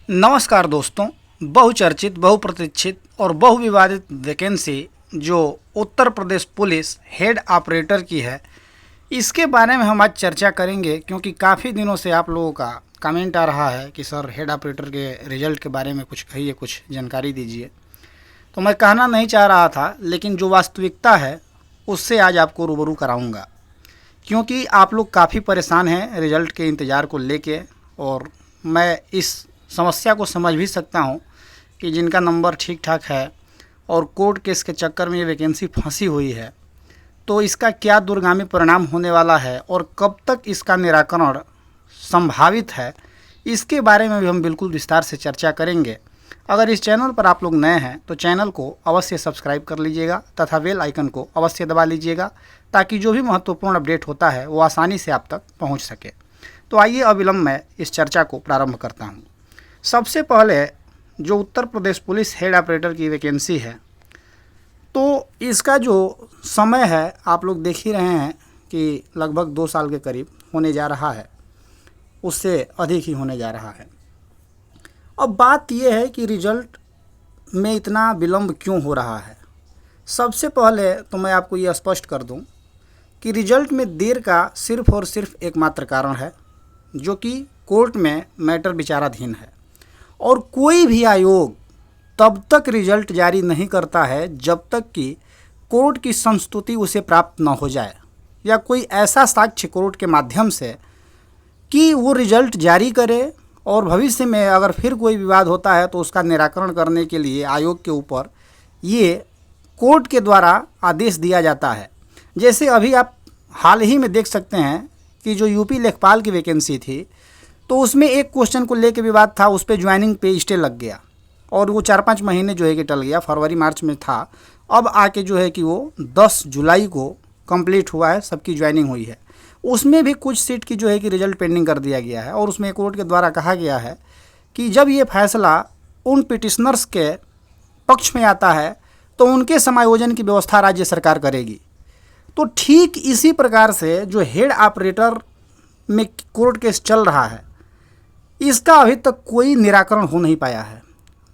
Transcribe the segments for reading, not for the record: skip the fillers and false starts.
नमस्कार दोस्तों। बहुचर्चित, बहुप्रतीक्षित और बहुविवादित वैकेंसी जो Uttar Pradesh police head operator की है, इसके बारे में हम आज चर्चा करेंगे, क्योंकि काफ़ी दिनों से आप लोगों का कमेंट आ रहा है कि सर हेड ऑपरेटर के रिजल्ट के बारे में कुछ कहिए, कुछ जानकारी दीजिए। तो मैं कहना नहीं चाह रहा था, लेकिन जो वास्तविकता है उससे आज आपको रूबरू कराऊंगा, क्योंकि आप लोग काफ़ी परेशान हैं रिज़ल्ट के इंतज़ार को लेके। और मैं इस समस्या को समझ भी सकता हूँ कि जिनका नंबर ठीक ठाक है और कोर्ट केस के चक्कर में ये वैकेंसी फंसी हुई है, तो इसका क्या दूरगामी परिणाम होने वाला है और कब तक इसका निराकरण संभावित है, इसके बारे में भी हम बिल्कुल विस्तार से चर्चा करेंगे। अगर इस चैनल पर आप लोग नए हैं तो चैनल को अवश्य सब्सक्राइब कर लीजिएगा तथा बेल आइकन को अवश्य दबा लीजिएगा, ताकि जो भी महत्वपूर्ण अपडेट होता है वो आसानी से आप तक पहुंच सके। तो आइए अविलंब मैं इस चर्चा को प्रारंभ करता हूं। सबसे पहले जो Uttar Pradesh police head operator की वैकेंसी है, तो इसका जो समय है आप लोग देख ही रहे हैं कि लगभग 2 साल के करीब होने जा रहा है, उससे अधिक ही होने जा रहा है। अब बात यह है कि रिजल्ट में इतना विलंब क्यों हो रहा है। सबसे पहले तो मैं आपको ये स्पष्ट कर दूं कि रिजल्ट में देर का सिर्फ और सिर्फ एकमात्र कारण है, जो कि कोर्ट में मैटर विचाराधीन है। और कोई भी आयोग तब तक रिजल्ट जारी नहीं करता है जब तक कि कोर्ट की संस्तुति उसे प्राप्त न हो जाए, या कोई ऐसा साक्ष्य कोर्ट के माध्यम से कि वो रिजल्ट जारी करे, और भविष्य में अगर फिर कोई विवाद होता है तो उसका निराकरण करने के लिए आयोग के ऊपर ये कोर्ट के द्वारा आदेश दिया जाता है। जैसे अभी आप हाल ही में देख सकते हैं कि जो यूपी लेखपाल की वैकेंसी थी, तो उसमें एक क्वेश्चन को लेकर विवाद था, उस पर ज्वाइनिंग पे स्टे लग गया और वो 4-5 महीने जो है कि टल गया। फरवरी मार्च में था, अब आके जो है कि वो 10 जुलाई को कंप्लीट हुआ है, सबकी ज्वाइनिंग हुई है। उसमें भी कुछ सीट की जो है कि रिजल्ट पेंडिंग कर दिया गया है, और उसमें कोर्ट के द्वारा कहा गया है कि जब ये फैसला उन पिटिशनर्स के पक्ष में आता है तो उनके समायोजन की व्यवस्था राज्य सरकार करेगी। तो ठीक इसी प्रकार से जो हेड ऑपरेटर में कोर्ट केस चल रहा है, इसका अभी तक कोई निराकरण हो नहीं पाया है।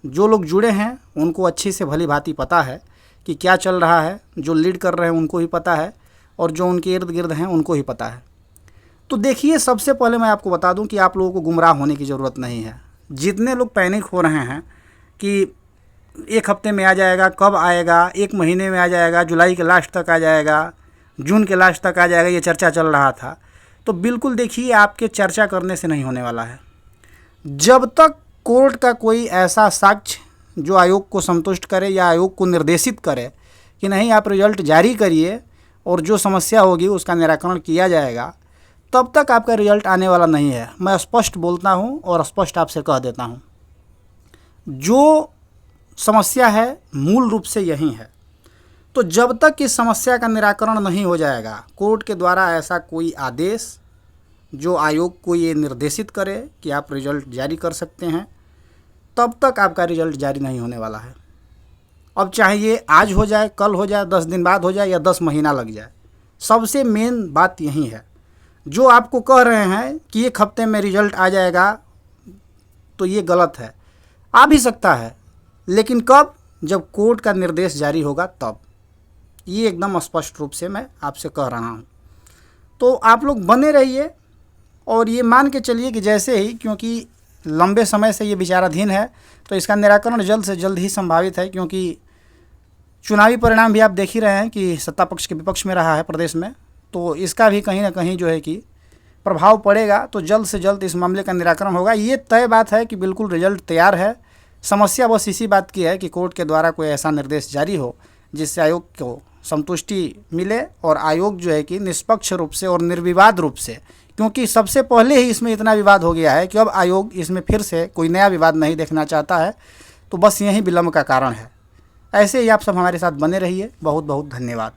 जो लोग जुड़े हैं उनको अच्छी से भली भांति पता है कि क्या चल रहा है, जो लीड कर रहे हैं उनको ही पता है, और जो उनके इर्द गिर्द हैं उनको ही पता है। तो देखिए, सबसे पहले मैं आपको बता दूं कि आप लोगों को गुमराह होने की ज़रूरत नहीं है। जितने लोग पैनिक हो रहे हैं कि 1 हफ्ते में आ जाएगा, कब आएगा, 1 महीने में आ जाएगा, जुलाई के लास्ट तक आ जाएगा, जून के लास्ट तक आ जाएगा, ये चर्चा चल रहा था, तो बिल्कुल देखिए, आपके चर्चा करने से नहीं होने वाला है। जब तक कोर्ट का कोई ऐसा साक्ष्य जो आयोग को संतुष्ट करे या आयोग को निर्देशित करे कि नहीं आप रिजल्ट जारी करिए और जो समस्या होगी उसका निराकरण किया जाएगा, तब तक आपका रिजल्ट आने वाला नहीं है। मैं स्पष्ट बोलता हूं और स्पष्ट आपसे कह देता हूं, जो समस्या है मूल रूप से यही है। तो जब तक इस समस्या का निराकरण नहीं हो जाएगा, कोर्ट के द्वारा ऐसा कोई आदेश जो आयोग को ये निर्देशित करे कि आप रिजल्ट जारी कर सकते हैं, तब तक आपका रिजल्ट जारी नहीं होने वाला है। अब चाहे ये आज हो जाए, कल हो जाए, 10 दिन बाद हो जाए या 10 महीना लग जाए, सबसे मेन बात यही है। जो आपको कह रहे हैं कि 1 हफ्ते में रिजल्ट आ जाएगा, तो ये गलत है। आ भी सकता है, लेकिन कब? जब कोर्ट का निर्देश जारी होगा तब। ये एकदम स्पष्ट रूप से मैं आपसे कह रहा हूँ। तो आप लोग बने रहिए और ये मान के चलिए कि जैसे ही, क्योंकि लंबे समय से ये विचाराधीन है, तो इसका निराकरण जल्द से जल्द ही संभावित है, क्योंकि चुनावी परिणाम भी आप देख ही रहे हैं कि सत्ता पक्ष के विपक्ष में रहा है प्रदेश में, तो इसका भी कहीं ना कहीं जो है कि प्रभाव पड़ेगा। तो जल्द से जल्द इस मामले का निराकरण होगा। ये तय बात है कि बिल्कुल रिजल्ट तैयार है। समस्या बस इसी बात की है कि कोर्ट के द्वारा कोई ऐसा निर्देश जारी हो जिससे आयोग को संतुष्टि मिले और आयोग जो है कि निष्पक्ष रूप से और निर्विवाद रूप से, क्योंकि सबसे पहले ही इसमें इतना विवाद हो गया है कि अब आयोग इसमें फिर से कोई नया विवाद नहीं देखना चाहता है। तो बस यही विलंब का कारण है। ऐसे ही आप सब हमारे साथ बने रहिए। बहुत बहुत धन्यवाद।